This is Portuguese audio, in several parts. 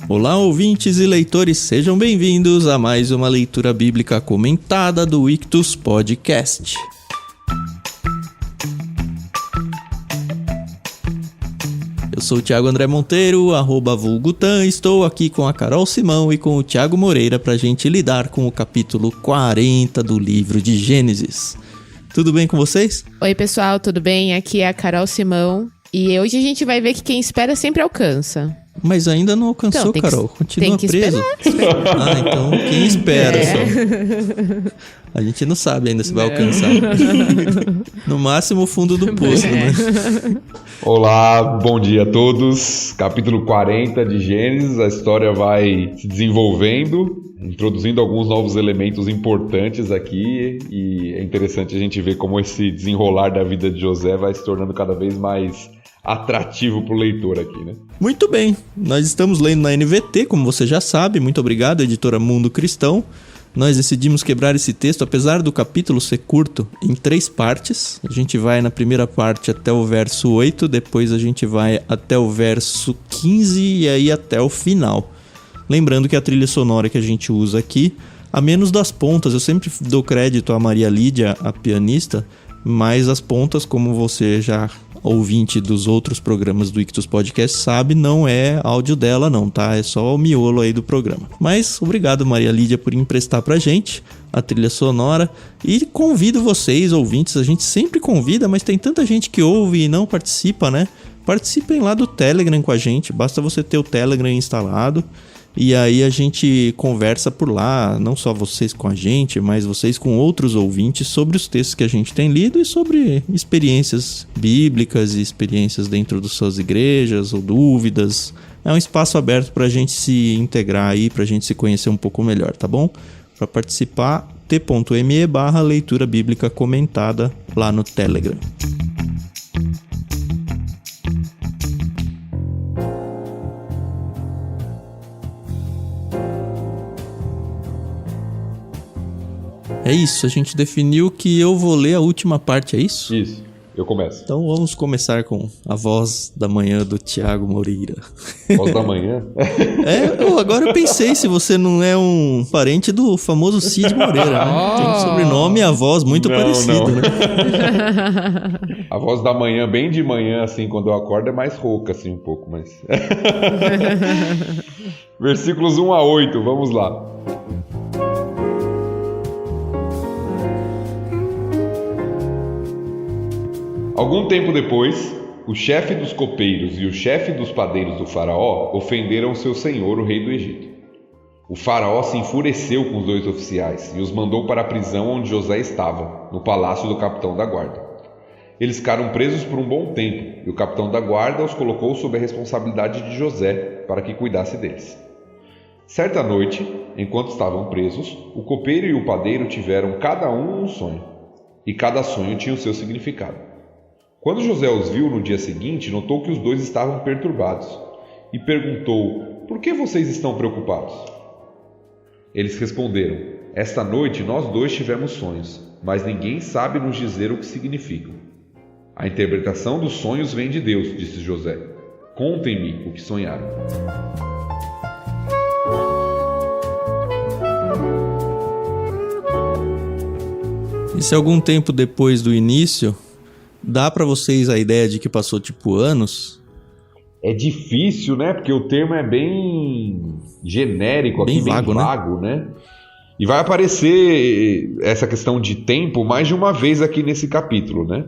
Olá, ouvintes e leitores, sejam bem-vindos a mais uma leitura bíblica comentada do Ictus Podcast. Eu sou o Thiago André Monteiro, @vulgutan, estou aqui com a Carol Simão e com o Thiago Moreira pra gente lidar com o capítulo 40 do livro de Gênesis. Tudo bem com vocês? Oi pessoal, tudo bem? Aqui é a Carol Simão e hoje a gente vai ver que quem espera sempre alcança. Mas ainda não alcançou, então, Carol. Continua preso. Ah, então quem espera só. A gente não sabe ainda se vai alcançar. No máximo o fundo do poço, né? Olá, bom dia a todos. Capítulo 40 de Gênesis. A história vai se desenvolvendo, introduzindo alguns novos elementos importantes aqui. E é interessante a gente ver como esse desenrolar da vida de José vai se tornando cada vez mais atrativo para o leitor aqui, né? Muito bem, nós estamos lendo na NVT, como você já sabe, muito obrigado, editora Mundo Cristão. Nós decidimos quebrar esse texto, apesar do capítulo ser curto, em 3 partes. A gente vai na primeira parte até o verso 8, depois a gente vai até o verso 15 e aí até o final. Lembrando que a trilha sonora que a gente usa aqui, a menos das pontas, eu sempre dou crédito a Maria Lídia, a pianista, mas as pontas, como você já ouvinte dos outros programas do Ictus Podcast sabe, não é áudio dela não, tá? É só o miolo aí do programa. Mas obrigado, Maria Lídia, por emprestar pra gente a trilha sonora. E convido vocês, ouvintes, a gente sempre convida, mas tem tanta gente que ouve e não participa, né? Participem lá do Telegram com a gente, basta você ter o Telegram instalado. E aí a gente conversa por lá, não só vocês com a gente, mas vocês com outros ouvintes sobre os textos que a gente tem lido e sobre experiências bíblicas e experiências dentro das suas igrejas ou dúvidas. É um espaço aberto para a gente se integrar aí, para a gente se conhecer um pouco melhor, tá bom? Para participar, t.me/leitura bíblica comentada lá no Telegram. É isso, a gente definiu que eu vou ler a última parte, é isso? Isso, eu começo. Então vamos começar com a voz da manhã do Thiago Moreira. Voz da manhã? Agora eu pensei se você não é um parente do famoso Cid Moreira, né? Tem um sobrenome e a voz muito parecida, né? A voz da manhã, bem de manhã, assim, quando eu acordo, é mais rouca, assim, um pouco, mas... Versículos 1 a 8, vamos lá. Algum tempo depois, o chefe dos copeiros e o chefe dos padeiros do faraó ofenderam seu senhor, o rei do Egito. O faraó se enfureceu com os 2 oficiais e os mandou para a prisão onde José estava, no palácio do capitão da guarda. Eles ficaram presos por um bom tempo e o capitão da guarda os colocou sob a responsabilidade de José para que cuidasse deles. Certa noite, enquanto estavam presos, o copeiro e o padeiro tiveram cada um sonho, e cada sonho tinha o seu significado. Quando José os viu no dia seguinte, notou que os 2 estavam perturbados e perguntou: "Por que vocês estão preocupados?" Eles responderam: "Esta noite nós 2 tivemos sonhos, mas ninguém sabe nos dizer o que significam." "A interpretação dos sonhos vem de Deus", disse José. "Contem-me o que sonharam." E se algum tempo depois do início, dá pra vocês a ideia de que passou tipo anos? É difícil, né? Porque o termo é bem genérico aqui, bem vago, né? E vai aparecer essa questão de tempo mais de uma vez aqui nesse capítulo, né?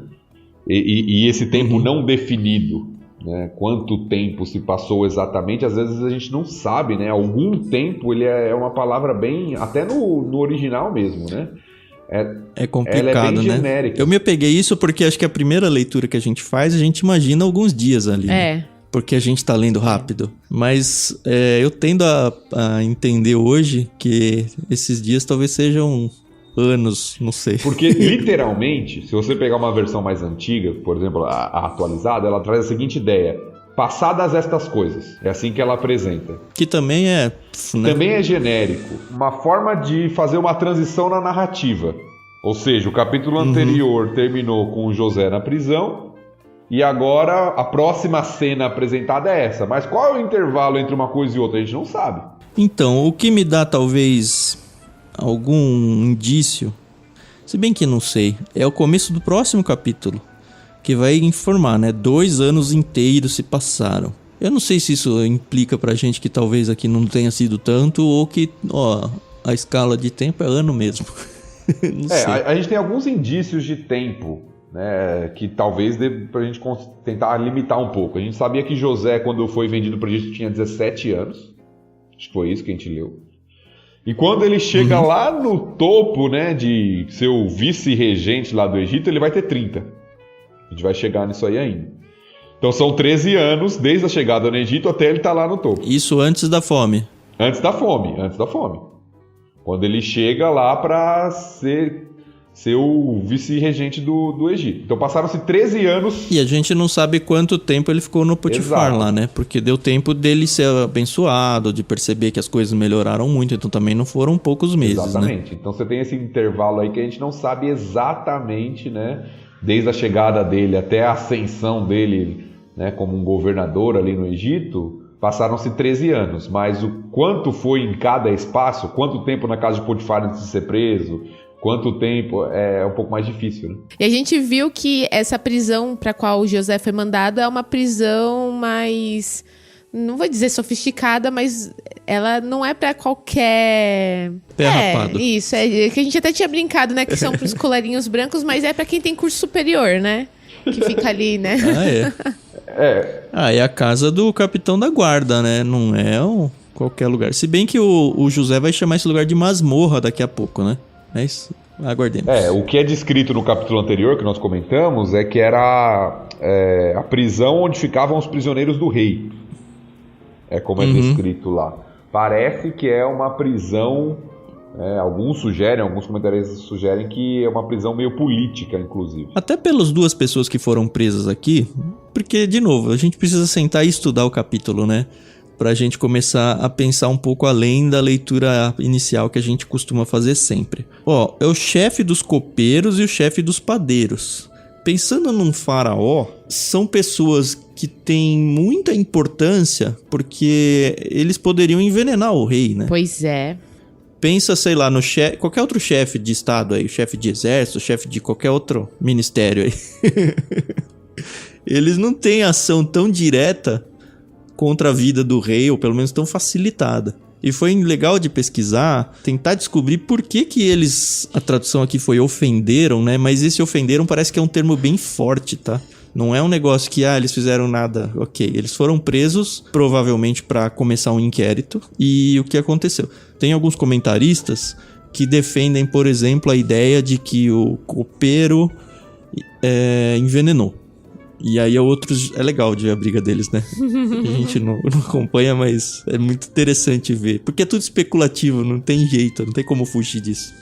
E esse tempo não definido, né? Quanto tempo se passou exatamente, às vezes a gente não sabe, né? Algum tempo, ele é uma palavra bem... Até no original mesmo, né? É complicado, ela é bem né? genérica. Eu me apeguei isso porque acho que a primeira leitura que a gente faz, a gente imagina alguns dias ali. Né? Porque a gente tá lendo rápido. Mas eu tendo a entender hoje que esses dias talvez sejam anos, não sei. Porque, literalmente, se você pegar uma versão mais antiga, por exemplo, a atualizada, ela traz a seguinte ideia: passadas estas coisas. É assim que ela apresenta. Que também é... Né? Também é genérico. Uma forma de fazer uma transição na narrativa. Ou seja, o capítulo anterior terminou com José na prisão E agora a próxima cena apresentada é essa. Mas qual é o intervalo entre uma coisa e outra? A gente não sabe. Então, o que me dá talvez algum indício, se bem que não sei, é o começo do próximo capítulo, que vai informar, né? 2 anos inteiros se passaram. Eu não sei se isso implica pra gente que talvez aqui não tenha sido tanto, ou que, a escala de tempo é ano mesmo. Não sei. A gente tem alguns indícios de tempo, né, que talvez dê pra gente tentar limitar um pouco. A gente sabia que José, quando foi vendido para o Egito, tinha 17 anos. Acho que foi isso que a gente leu. E quando ele chega lá no topo, né, de ser o vice-regente lá do Egito, ele vai ter 30. A gente vai chegar nisso aí ainda. Então são 13 anos, desde a chegada no Egito até ele estar lá no topo. Isso antes da fome. Antes da fome. Quando ele chega lá para ser o vice-regente do Egito. Então passaram-se 13 anos. E a gente não sabe quanto tempo ele ficou no Potifar lá, né? Porque deu tempo dele ser abençoado, de perceber que as coisas melhoraram muito, então também não foram poucos meses, exatamente, né? Então você tem esse intervalo aí que a gente não sabe exatamente, né? Desde a chegada dele até a ascensão dele, né, como um governador ali no Egito, passaram-se 13 anos, mas o quanto foi em cada espaço, quanto tempo na casa de Potifar antes de ser preso, quanto tempo, é um pouco mais difícil, né? E a gente viu que essa prisão para qual José foi mandado é uma prisão mais, não vou dizer sofisticada, mas ela não é para qualquer... Pé rapado. Isso, que a gente até tinha brincado, né, que são pros colarinhos brancos, mas é para quem tem curso superior, né? Que fica ali, né? É a casa do capitão da guarda, né? Não é qualquer lugar. Se bem que o José vai chamar esse lugar de masmorra daqui a pouco, né? É isso. Aguardemos. O que é descrito no capítulo anterior, que nós comentamos, é que era a prisão onde ficavam os prisioneiros do rei. É como é descrito lá. Parece que é uma prisão... alguns comentaristas sugerem que é uma prisão meio política, inclusive. Até pelas 2 pessoas que foram presas aqui, porque, de novo, a gente precisa sentar e estudar o capítulo, né? Pra gente começar a pensar um pouco além da leitura inicial que a gente costuma fazer sempre. É o chefe dos copeiros e o chefe dos padeiros. Pensando num faraó, são pessoas que têm muita importância porque eles poderiam envenenar o rei, né? Pois é. Pensa, sei lá, no qualquer outro chefe de estado aí, chefe de exército, chefe de qualquer outro ministério aí. Eles não têm ação tão direta contra a vida do rei, ou pelo menos tão facilitada. E foi legal de pesquisar, tentar descobrir por que eles, a tradução aqui foi ofenderam, né? Mas esse ofenderam parece que é um termo bem forte, tá? Não é um negócio que, eles fizeram nada. Ok, eles foram presos, provavelmente para começar um inquérito. E o que aconteceu? Tem alguns comentaristas que defendem, por exemplo, a ideia de que o copeiro envenenou. E aí outros... É legal de ver a briga deles, né? A gente não acompanha, mas é muito interessante ver. Porque é tudo especulativo, não tem jeito, não tem como fugir disso.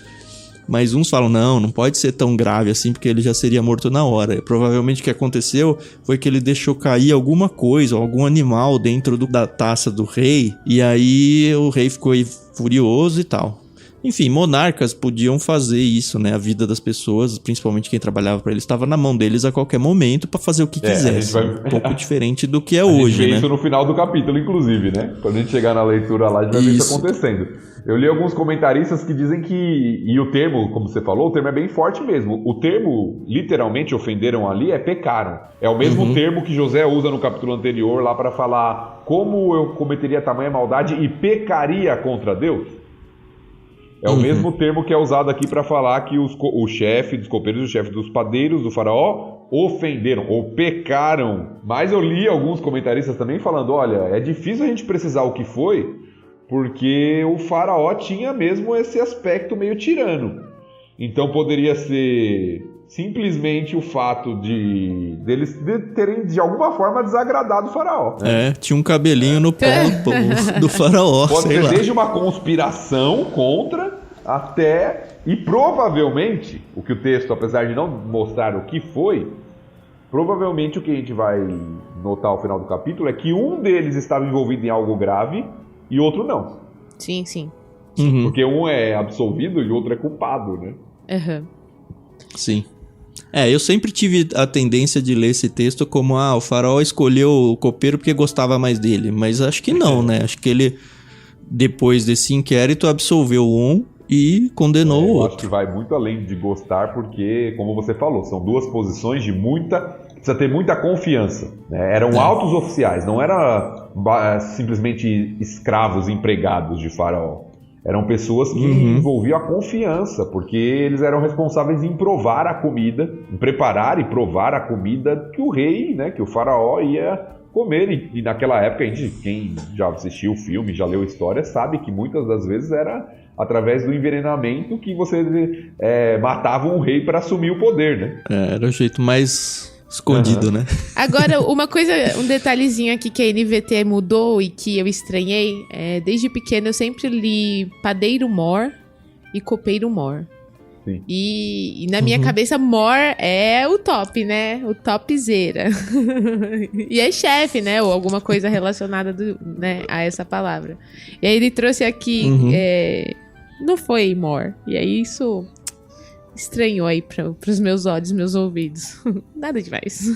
Mas uns falam, não pode ser tão grave assim, porque ele já seria morto na hora. Provavelmente o que aconteceu foi que ele deixou cair alguma coisa, algum animal dentro da taça do rei. E aí o rei ficou furioso e tal. Enfim, monarcas podiam fazer isso, né? A vida das pessoas, principalmente quem trabalhava para eles, estava na mão deles a qualquer momento para fazer o que quisesse. Um pouco diferente do que é hoje, né? A gente vê isso no final do capítulo, inclusive, né? Quando a gente chegar na leitura lá, a gente vai ver isso acontecendo. Eu li alguns comentaristas que dizem que... E o termo, como você falou, o termo é bem forte mesmo. O termo, literalmente, ofenderam ali, é pecaram. É o mesmo termo que José usa no capítulo anterior lá para falar como eu cometeria tamanha maldade e pecaria contra Deus. É o mesmo termo que é usado aqui para falar que o chefe dos copeiros e o chefe dos padeiros do faraó ofenderam ou pecaram. Mas eu li alguns comentaristas também falando, olha, é difícil a gente precisar o que foi, porque o faraó tinha mesmo esse aspecto meio tirano. Então poderia ser simplesmente o fato deles terem de alguma forma desagradado o faraó. Né? Tinha um cabelinho no pé do faraó. Pode ser desde uma conspiração contra até... E provavelmente, o que o texto, apesar de não mostrar o que foi, provavelmente o que a gente vai notar ao final do capítulo é que um deles estava envolvido em algo grave e outro não. Sim, sim. Porque um é absolvido e o outro é culpado, né? Uhum. Sim. Eu sempre tive a tendência de ler esse texto como, o faraó escolheu o copeiro porque gostava mais dele. Mas acho que não, né? Acho que ele, depois desse inquérito, absolveu um e condenou o outro. Acho que vai muito além de gostar, porque, como você falou, são duas posições de precisa ter muita confiança, né? Eram altos oficiais, não eram simplesmente escravos empregados de faraó. Eram pessoas que envolviam a confiança, porque eles eram responsáveis em provar a comida, em preparar e provar a comida que o rei, né, que o faraó ia comer. E naquela época, quem já assistiu o filme, já leu a história, sabe que muitas das vezes era através do envenenamento que você matava um rei para assumir o poder, né? Era o jeito mais escondido, né? Agora, um detalhezinho aqui que a NVT mudou e que eu estranhei, desde pequeno eu sempre li padeiro mor e copeiro mor. Sim. E na minha cabeça, mor é o top, né? O topzera. E é chefe, né? Ou alguma coisa relacionada né, a essa palavra. E aí ele trouxe aqui, não foi mor. E aí isso estranhou aí pros meus olhos, meus ouvidos. Nada demais.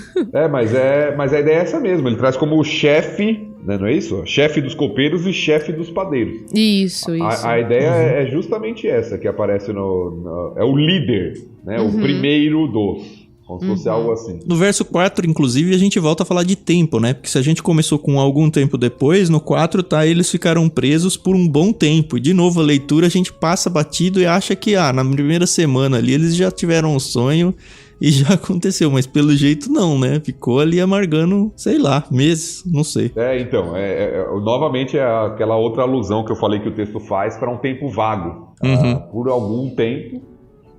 Mas a ideia é essa mesmo. Ele traz como chefe, né, não é isso? Chefe dos copeiros e chefe dos padeiros. Isso. A ideia é justamente essa que aparece é o líder, né? O primeiro dos. Como se fosse algo assim. No verso 4, inclusive, a gente volta a falar de tempo, né? Porque se a gente começou com algum tempo depois, no 4 eles ficaram presos por um bom tempo. E de novo, a leitura a gente passa batido e acha que, na primeira semana ali eles já tiveram um sonho e já aconteceu. Mas pelo jeito não, né? Ficou ali amargando, sei lá, meses, não sei. Então, novamente é aquela outra alusão que eu falei que o texto faz para um tempo vago. Por algum tempo.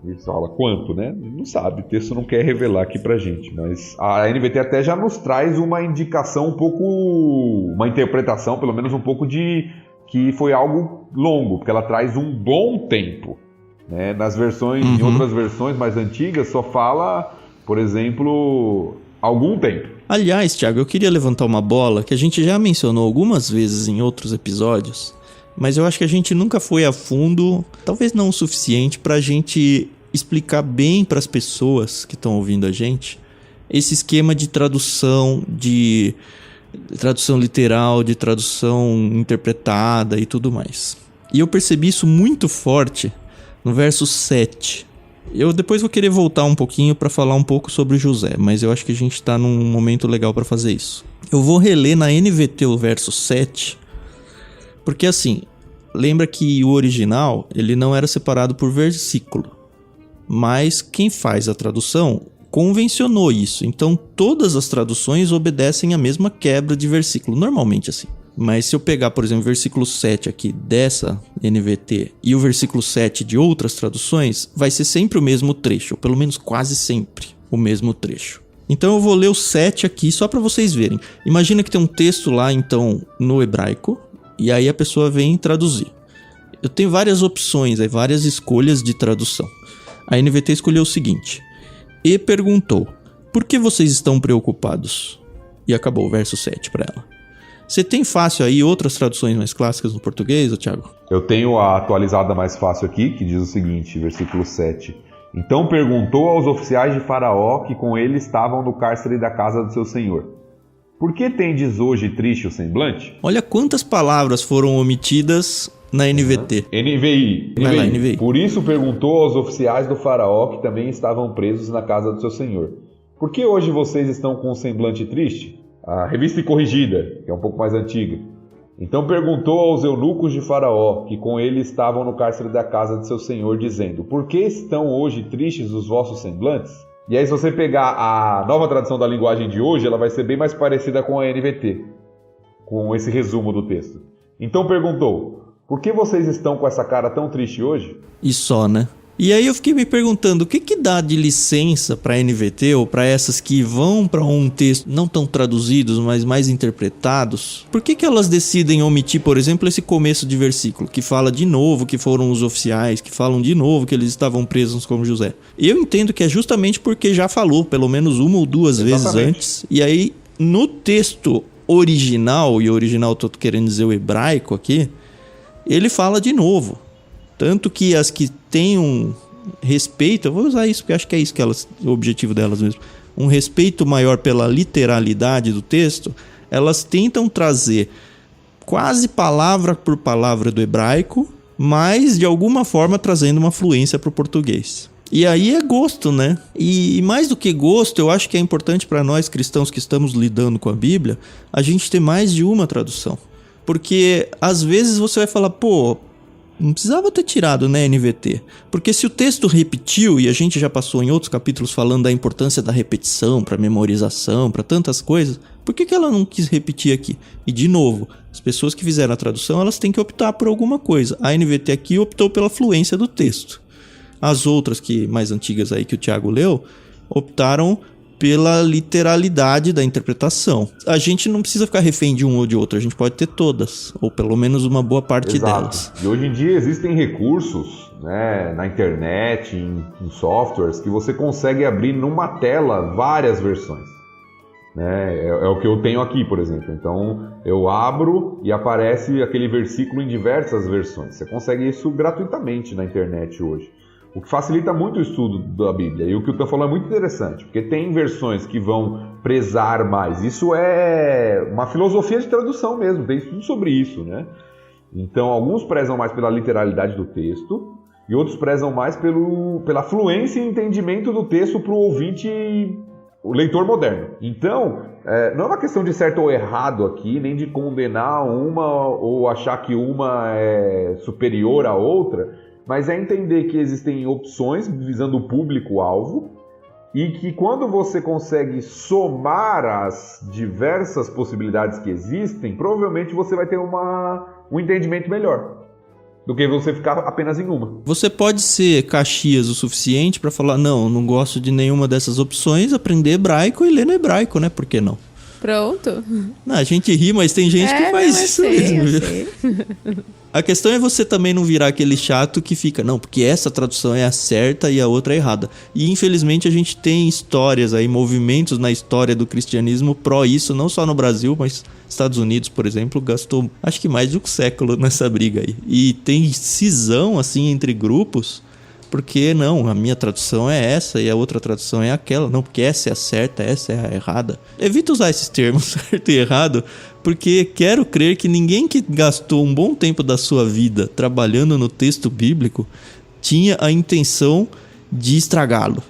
E fala quanto, né? Não sabe, o texto não quer revelar aqui pra gente, mas a NVT até já nos traz uma indicação um pouco, uma interpretação, pelo menos um pouco de que foi algo longo, porque ela traz um bom tempo, né? Nas versões, em outras versões mais antigas, só fala, por exemplo, algum tempo. Aliás, Thiago, eu queria levantar uma bola que a gente já mencionou algumas vezes em outros episódios, mas eu acho que a gente nunca foi a fundo, talvez não o suficiente, pra gente explicar bem para as pessoas que estão ouvindo a gente esse esquema de tradução literal, de tradução interpretada e tudo mais. E eu percebi isso muito forte no verso 7. Eu depois vou querer voltar um pouquinho para falar um pouco sobre José, mas eu acho que a gente está num momento legal para fazer isso. Eu vou reler na NVT o verso 7, porque assim, lembra que o original ele não era separado por versículo, mas quem faz a tradução convencionou isso. Então todas as traduções obedecem a mesma quebra de versículo, normalmente assim. Mas se eu pegar, por exemplo, o versículo 7 aqui dessa NVT e o versículo 7 de outras traduções, vai ser sempre o mesmo trecho, ou pelo menos quase sempre o mesmo trecho. Então eu vou ler o 7 aqui só para vocês verem. Imagina que tem um texto lá, então, no hebraico, e aí a pessoa vem traduzir. Eu tenho várias opções, várias escolhas de tradução. A NVT escolheu o seguinte: e perguntou, por que vocês estão preocupados? E acabou o verso 7 para ela. Você tem fácil aí outras traduções mais clássicas no português, Thiago? Eu tenho a atualizada mais fácil aqui, que diz o seguinte, versículo 7. Então perguntou aos oficiais de Faraó que com ele estavam no cárcere da casa do seu senhor: por que tendes hoje triste o semblante? Olha quantas palavras foram omitidas na NVT. NVI. Vai lá, NVI. Por isso perguntou aos oficiais do Faraó que também estavam presos na casa do seu senhor: por que hoje vocês estão com um semblante triste? A revista e corrigida, que é um pouco mais antiga. Então perguntou aos eunucos de Faraó, que com ele estavam no cárcere da casa de seu senhor, dizendo: por que estão hoje tristes os vossos semblantes? E aí, se você pegar a nova tradução da linguagem de hoje, ela vai ser bem mais parecida com a NVT, com esse resumo do texto. Então perguntou: por que vocês estão com essa cara tão triste hoje? E só, né? E aí eu fiquei me perguntando, o que dá de licença para NVT ou para essas que vão para um texto não tão traduzidos, mas mais interpretados? Por que elas decidem omitir, por exemplo, esse começo de versículo, que fala de novo que foram os oficiais, que falam de novo que eles estavam presos como José? Eu entendo que é justamente porque já falou pelo menos uma ou duas vezes antes, e aí no texto original, e o original tô querendo dizer o hebraico aqui, ele fala de novo. Tanto que as que têm respeito, eu vou usar isso porque acho que é isso que o objetivo delas mesmo, um respeito maior pela literalidade do texto, elas tentam trazer quase palavra por palavra do hebraico, mas de alguma forma trazendo uma fluência para o português. E aí é gosto, né? E mais do que gosto, eu acho que é importante para nós cristãos que estamos lidando com a Bíblia, a gente ter mais de uma tradução. Porque às vezes você vai falar, pô, não precisava ter tirado, né, NVT. Porque se o texto repetiu, e a gente já passou em outros capítulos falando da importância da repetição, para memorização, para tantas coisas, por que ela não quis repetir aqui? E de novo, as pessoas que fizeram a tradução, elas têm que optar por alguma coisa. A NVT aqui optou pela fluência do texto. As outras, que mais antigas aí que o Tiago leu, optaram pela literalidade da interpretação. A gente não precisa ficar refém de um ou de outro, a gente pode ter todas, ou pelo menos uma boa parte delas. E hoje em dia existem recursos, né, na internet, em softwares, que você consegue abrir numa tela várias versões. Né? É o que eu tenho aqui, por exemplo. Então eu abro e aparece aquele versículo em diversas versões. Você consegue isso gratuitamente na internet hoje. O que facilita muito o estudo da Bíblia. E o que o Tan falou é muito interessante, porque tem versões que vão prezar mais. Isso é uma filosofia de tradução mesmo, tem estudo sobre isso, né? Então, alguns prezam mais pela literalidade do texto e outros prezam mais pela fluência e entendimento do texto para o ouvinte, o leitor moderno. Então, não é uma questão de certo ou errado aqui, nem de condenar uma ou achar que uma é superior à outra, mas é entender que existem opções visando o público-alvo e que quando você consegue somar as diversas possibilidades que existem, provavelmente você vai ter um entendimento melhor do que você ficar apenas em uma. Você pode ser Caxias o suficiente para falar, não gosto de nenhuma dessas opções, aprender hebraico e ler no hebraico, né? Por que não? Pronto. Não, a gente ri, mas tem gente que faz isso mesmo. Eu sei. A questão é você também não virar aquele chato que fica, não, porque essa tradução é a certa e a outra é errada. E infelizmente a gente tem histórias aí, movimentos na história do cristianismo pró isso, não só no Brasil, mas Estados Unidos, por exemplo, gastou acho que mais de um século nessa briga aí. E tem cisão assim entre grupos, porque não, a minha tradução é essa e a outra tradução é aquela. Não, porque essa é a certa, essa é a errada. Evita usar esses termos certo e errado, porque quero crer que ninguém que gastou um bom tempo da sua vida trabalhando no texto bíblico tinha a intenção de estragá-lo.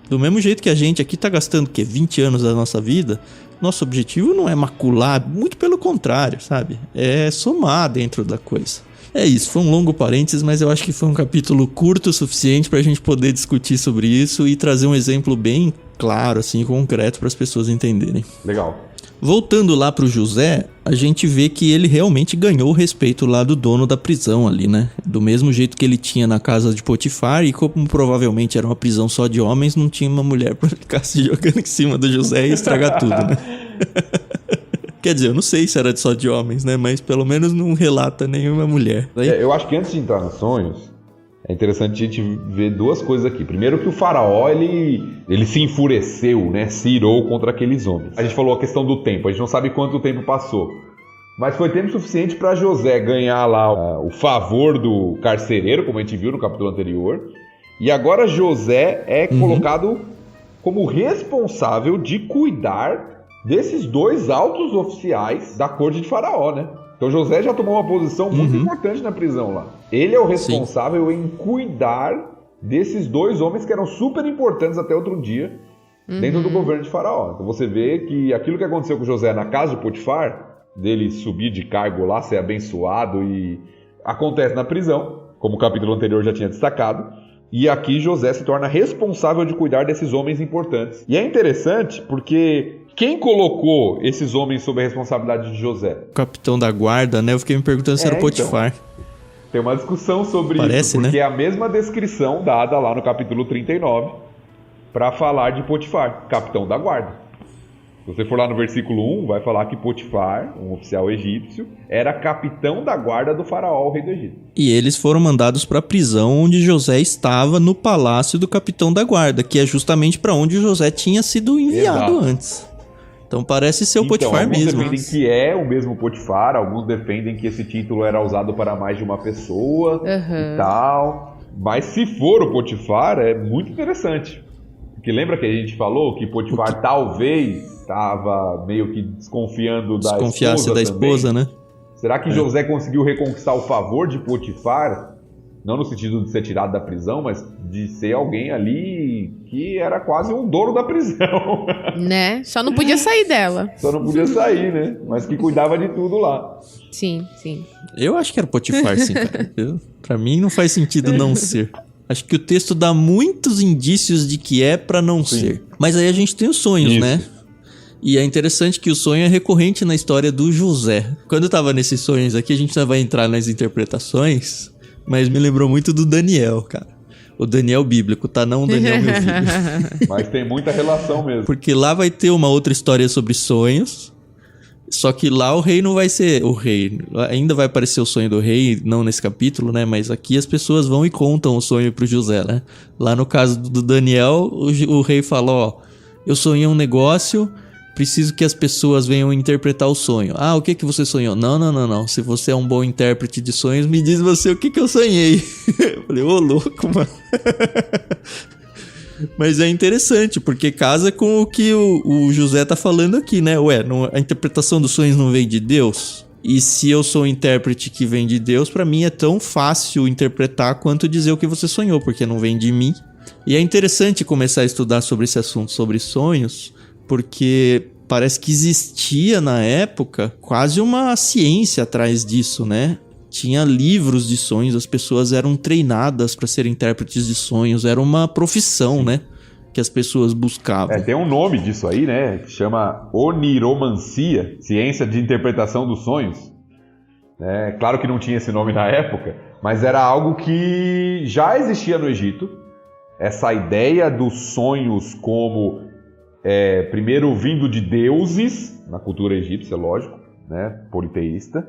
Do mesmo jeito que a gente aqui está gastando 20 anos da nossa vida, nosso objetivo não é macular, muito pelo contrário, sabe? É somar dentro da coisa. É isso, foi um longo parênteses, mas eu acho que foi um capítulo curto o suficiente para a gente poder discutir sobre isso e trazer um exemplo bem claro, assim, concreto para as pessoas entenderem. Legal. Voltando lá pro José, a gente vê que ele realmente ganhou o respeito lá do dono da prisão ali, né? Do mesmo jeito que ele tinha na casa de Potifar, e como provavelmente era uma prisão só de homens, não tinha uma mulher pra ficar se jogando em cima do José e estragar tudo, né? Quer dizer, eu não sei se era só de homens, né? Mas pelo menos não relata nenhuma mulher. Eu acho que antes de entrar nos sonhos, é interessante a gente ver duas coisas aqui. Primeiro que o faraó, ele se enfureceu, né? Se irou contra aqueles homens. A gente falou a questão do tempo, a gente não sabe quanto tempo passou. Mas foi tempo suficiente para José ganhar lá o favor do carcereiro, como a gente viu no capítulo anterior. E agora José é colocado como responsável de cuidar desses dois altos oficiais da corte de faraó, né? Então José já tomou uma posição muito importante na prisão lá. Ele é o responsável em cuidar desses dois homens que eram super importantes até outro dia dentro do governo de faraó. Então você vê que aquilo que aconteceu com José na casa de Potifar, dele subir de cargo lá, ser abençoado, e acontece na prisão, como o capítulo anterior já tinha destacado. E aqui José se torna responsável de cuidar desses homens importantes. E é interessante porque quem colocou esses homens sob a responsabilidade de José? O capitão da guarda, né? Eu fiquei me perguntando se era o Potifar. Então, tem uma discussão sobre Parece, isso, porque né? é a mesma descrição dada lá no capítulo 39 para falar de Potifar, capitão da guarda. Se você for lá no versículo 1, vai falar que Potifar, um oficial egípcio, era capitão da guarda do faraó, o rei do Egito. E eles foram mandados para a prisão onde José estava, no palácio do capitão da guarda, que é justamente para onde José tinha sido enviado antes. Então parece ser o Potifar mesmo. Alguns defendem que é o mesmo Potifar, alguns defendem que esse título era usado para mais de uma pessoa e tal. Mas se for o Potifar, é muito interessante. Porque lembra que a gente falou que Potifar talvez estava meio que desconfiando da Desconfiasse da esposa, né? Será que José conseguiu reconquistar o favor de Potifar? Não no sentido de ser tirado da prisão, mas de ser alguém ali que era quase um dono da prisão. Né? Só não podia sair dela. Só não podia sair, né? Mas que cuidava de tudo lá. Sim, sim. Eu acho que era Potifar, sim, cara. Pra mim não faz sentido não ser. Acho que o texto dá muitos indícios de que é pra não ser. Mas aí a gente tem os sonhos, Isso. né? E é interessante que o sonho é recorrente na história do José. Quando eu tava nesses sonhos aqui, a gente já vai entrar nas interpretações, mas me lembrou muito do Daniel, cara. O Daniel bíblico, tá? Não o Daniel meu filho. Mas tem muita relação mesmo. Porque lá vai ter uma outra história sobre sonhos. Só que lá o rei não vai ser o rei. Ainda vai aparecer o sonho do rei, não nesse capítulo, né? Mas aqui as pessoas vão e contam o sonho pro José, né? Lá no caso do Daniel, o rei fala, ó, eu sonhei um negócio, preciso que as pessoas venham interpretar o sonho. Ah, o que você sonhou? Não. Se você é um bom intérprete de sonhos, me diz você o que eu sonhei. Eu falei, ô louco, mano. Mas é interessante, porque casa com o que o José tá falando aqui, né? Ué, a interpretação dos sonhos não vem de Deus? E se eu sou um intérprete que vem de Deus, pra mim é tão fácil interpretar quanto dizer o que você sonhou, porque não vem de mim. E é interessante começar a estudar sobre esse assunto, sobre sonhos, porque parece que existia na época quase uma ciência atrás disso, né? Tinha livros de sonhos, as pessoas eram treinadas para ser intérpretes de sonhos, era uma profissão, né? Que as pessoas buscavam. Tem um nome disso aí, né? Que chama oniromancia, ciência de interpretação dos sonhos. Claro que não tinha esse nome na época, mas era algo que já existia no Egito. Essa ideia dos sonhos como, primeiro vindo de deuses, na cultura egípcia, lógico, né? Politeísta.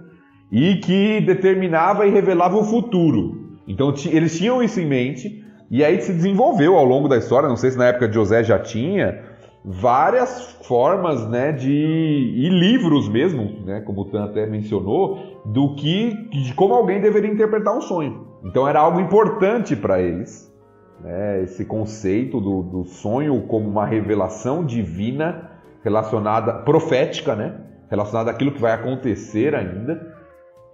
E que determinava e revelava o futuro. Então eles tinham isso em mente, e aí se desenvolveu ao longo da história, não sei se na época de José já tinha, várias formas, né, e livros mesmo, né, como o Tan até mencionou, de como alguém deveria interpretar um sonho. Então era algo importante para eles, né, esse conceito do sonho como uma revelação divina relacionada, profética, né, relacionada àquilo que vai acontecer ainda.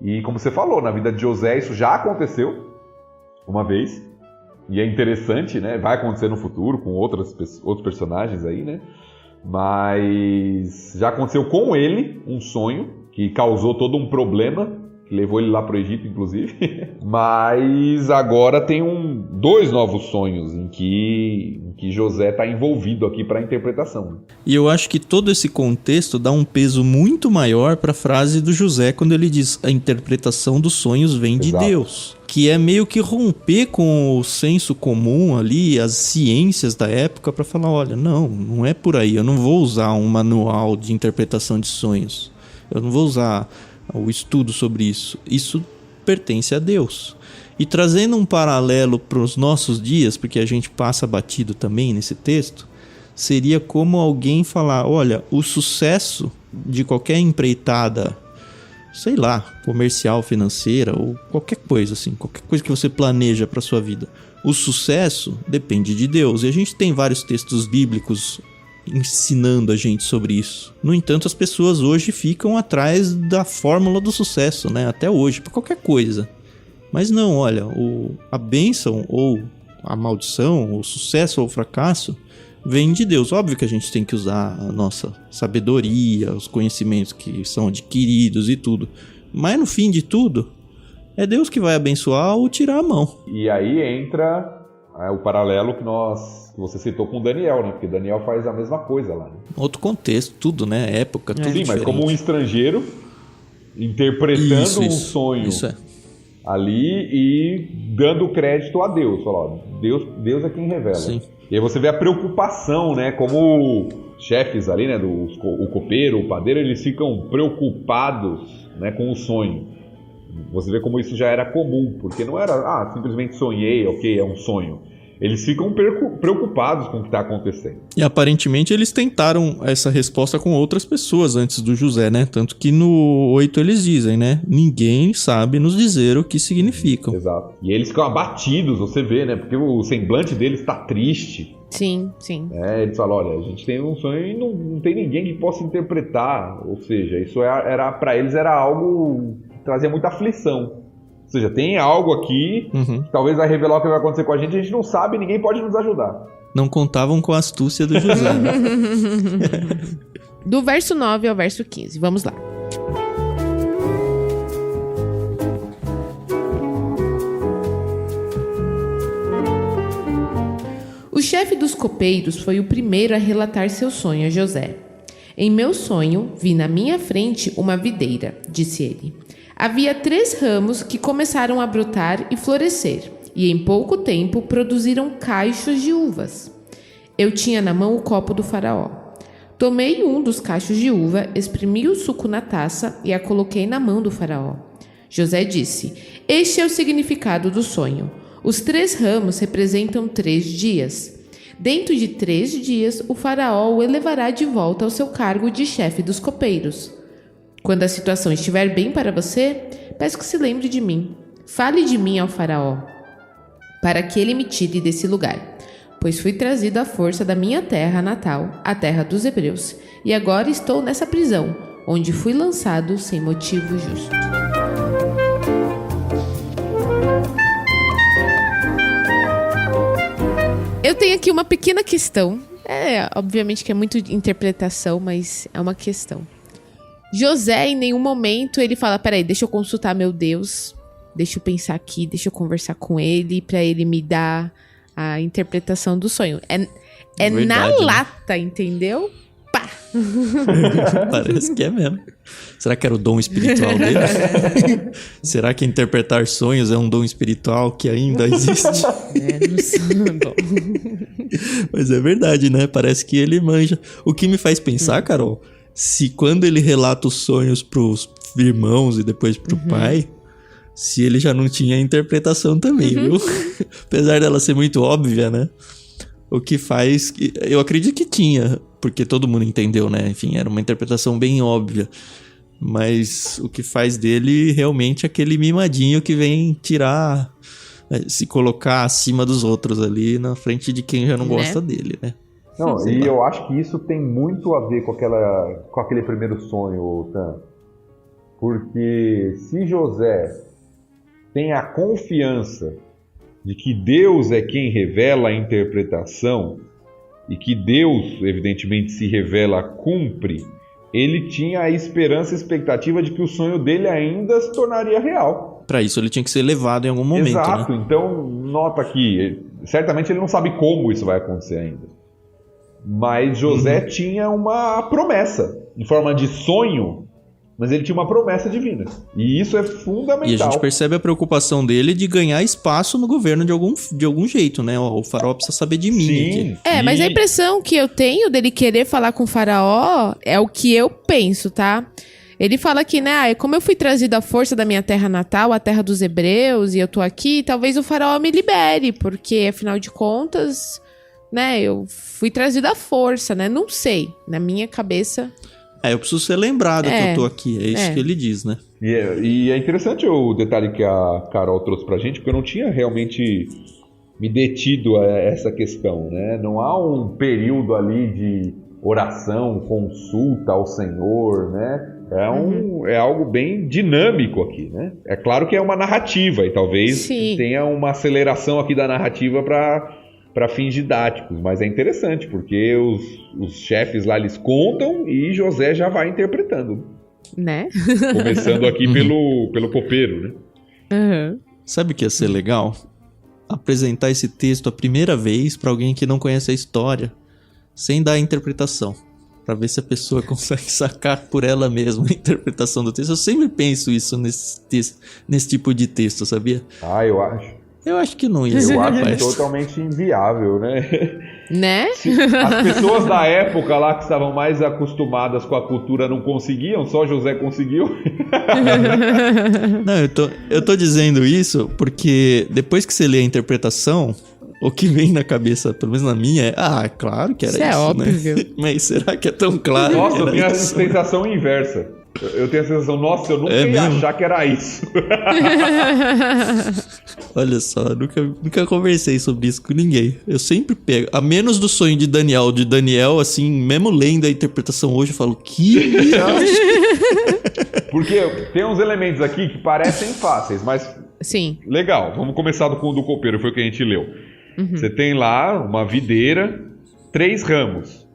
E como você falou, na vida de José isso já aconteceu uma vez. E é interessante, né? Vai acontecer no futuro com outros personagens aí, né? Mas já aconteceu com ele um sonho que causou todo um problema, que levou ele lá para o Egito, inclusive. Mas agora tem dois novos sonhos em que José está envolvido aqui para a interpretação. E eu acho que todo esse contexto dá um peso muito maior para a frase do José quando ele diz a interpretação dos sonhos vem de Deus. Que é meio que romper com o senso comum ali, as ciências da época, para falar, olha, não é por aí, eu não vou usar um manual de interpretação de sonhos. Eu não vou usar o estudo sobre isso. Isso pertence a Deus. E trazendo um paralelo para os nossos dias, porque a gente passa batido também nesse texto, seria como alguém falar, olha, o sucesso de qualquer empreitada, sei lá, comercial, financeira ou qualquer coisa assim, qualquer coisa que você planeja para sua vida, o sucesso depende de Deus. E a gente tem vários textos bíblicos ensinando a gente sobre isso. No entanto, as pessoas hoje ficam atrás da fórmula do sucesso, né? Até hoje, para qualquer coisa. Mas não, olha, a bênção ou a maldição, o sucesso ou o fracasso vem de Deus. Óbvio que a gente tem que usar a nossa sabedoria, os conhecimentos que são adquiridos e tudo. Mas no fim de tudo, é Deus que vai abençoar ou tirar a mão. E aí entra o paralelo que você citou com Daniel, né? Porque Daniel faz a mesma coisa lá, né? Outro contexto, tudo, né? Época, tudo diferente. Mas como um estrangeiro interpretando um sonho ali e dando crédito a Deus. Fala, Deus é quem revela. Sim. E aí você vê a preocupação, né? Como chefes ali, né? O copeiro, o padeiro, eles ficam preocupados, né, com o sonho. Você vê como isso já era comum, porque não era, simplesmente sonhei, ok, é um sonho. eles ficam preocupados com o que está acontecendo. E aparentemente eles tentaram essa resposta com outras pessoas antes do José, né? Tanto que no 8 eles dizem, né? Ninguém sabe nos dizer o que significam. Exato. E eles ficam abatidos, você vê, né? Porque o semblante deles está triste. Sim, sim. Eles falam, olha, a gente tem um sonho e não tem ninguém que possa interpretar. Ou seja, isso para eles era algo que trazia muita aflição. Ou seja, tem algo aqui que talvez vai revelar o que vai acontecer com a gente não sabe e ninguém pode nos ajudar. Não contavam com a astúcia do José. Do verso 9 ao verso 15, vamos lá. O chefe dos copeiros foi o primeiro a relatar seu sonho a José. Em meu sonho, vi na minha frente uma videira, disse ele. Havia 3 ramos que começaram a brotar e florescer, e em pouco tempo produziram cachos de uvas. Eu tinha na mão o copo do faraó. Tomei um dos cachos de uva, exprimi o suco na taça e a coloquei na mão do faraó. José disse, este é o significado do sonho. Os 3 ramos representam 3 dias. Dentro de 3 dias, o faraó o elevará de volta ao seu cargo de chefe dos copeiros. Quando a situação estiver bem para você, peço que se lembre de mim. Fale de mim ao faraó, para que ele me tire desse lugar, pois fui trazido à força da minha terra natal, a terra dos hebreus, e agora estou nessa prisão, onde fui lançado sem motivo justo. Eu tenho aqui uma pequena questão. Obviamente que é muito interpretação, mas é uma questão. José, em nenhum momento, ele fala, peraí, deixa eu consultar meu Deus, deixa eu pensar aqui, deixa eu conversar com ele, pra ele me dar a interpretação do sonho. É verdade, na lata, entendeu? Pá! Parece que é mesmo. Será que era o dom espiritual dele? Será que interpretar sonhos é um dom espiritual que ainda existe? Não sei. Bom. Mas é verdade, né? Parece que ele manja. O que me faz pensar, Carol, se quando ele relata os sonhos pros irmãos e depois pro pai, se ele já não tinha interpretação também, viu? Apesar dela ser muito óbvia, né? O que faz... Eu acredito que tinha, porque todo mundo entendeu, né? Enfim, era uma interpretação bem óbvia. Mas o que faz dele realmente é aquele mimadinho que vem tirar... se colocar acima dos outros ali, na frente de quem já não gosta dele, né? Não, e eu acho que isso tem muito a ver com aquele primeiro sonho, Tan. Porque se José tem a confiança de que Deus é quem revela a interpretação e que Deus, evidentemente, se revela, cumpre, ele tinha a esperança e expectativa de que o sonho dele ainda se tornaria real. Para isso ele tinha que ser levado em algum momento, exato, né? Então nota que certamente ele não sabe como isso vai acontecer ainda. Mas José tinha uma promessa em forma de sonho, mas ele tinha uma promessa divina. E isso é fundamental. E a gente percebe a preocupação dele de ganhar espaço no governo de algum jeito, né? O faraó precisa saber de mim. Sim, aqui. Mas a impressão que eu tenho dele querer falar com o faraó é o que eu penso, tá? Ele fala que, né, como eu fui trazido à força da minha terra natal, a terra dos hebreus, e eu tô aqui, talvez o faraó me libere, porque, afinal de contas, né, eu fui trazido à força, né? Não sei, na minha cabeça... eu preciso ser lembrado que eu tô aqui, é isso que ele diz, né? E é interessante o detalhe que a Carol trouxe pra gente, porque eu não tinha realmente me detido a essa questão, né? Não há um período ali de oração, consulta ao Senhor, né? É algo bem dinâmico aqui, né? É claro que é uma narrativa e talvez tenha uma aceleração aqui da narrativa para fins didáticos, mas é interessante porque os chefes lá eles contam e José já vai interpretando, né? Começando aqui pelo copeiro, né? Sabe o que ia ser legal? Apresentar esse texto a primeira vez para alguém que não conhece a história, sem dar a interpretação, para ver se a pessoa consegue sacar por ela mesma a interpretação do texto. Eu sempre penso isso nesse tipo de texto, sabia? Eu acho. Eu acho que não ia. Eu acho totalmente inviável, né? Né? As pessoas da época lá que estavam mais acostumadas com a cultura não conseguiam, só José conseguiu. Não, eu tô dizendo isso porque depois que você lê a interpretação, O que vem na cabeça, pelo menos na minha, é... claro que era isso, é óbvio. né? Mas será que é tão claro? Nossa, que eu era tenho a isso? sensação inversa. Eu tenho a sensação, nossa, eu nunca ia mesmo? achar que era isso. Olha só, nunca conversei sobre isso com ninguém. Eu sempre pego, a menos do sonho de Daniel, assim, mesmo lendo a interpretação hoje, eu falo, que viagem. Porque tem uns elementos aqui que parecem fáceis, mas Sim. legal. Vamos começar com o do copeiro, foi o que a gente leu. Você tem lá uma videira, 3 ramos.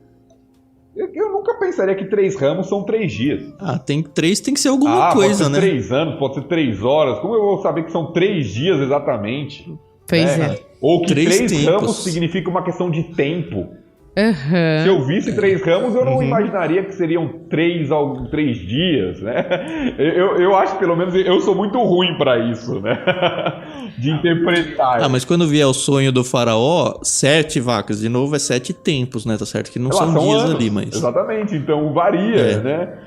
Eu nunca pensaria que 3 ramos são 3 dias. Tem que ser alguma coisa, pode ser né? 3 anos, pode ser 3 horas. Como eu vou saber que são 3 dias exatamente? Pois é. Ou que 3 3 tempos. ramos significa uma questão de tempo. Aham. Se eu visse 3 ramos, eu não imaginaria que seriam 3 dias, né? Eu acho, pelo menos, eu sou muito ruim pra isso, né? De interpretar. Mas quando vier o sonho do faraó, 7 vacas, de novo é 7 tempos, né? Tá certo que não são dias anos. ali, mas... Exatamente, então varia, né?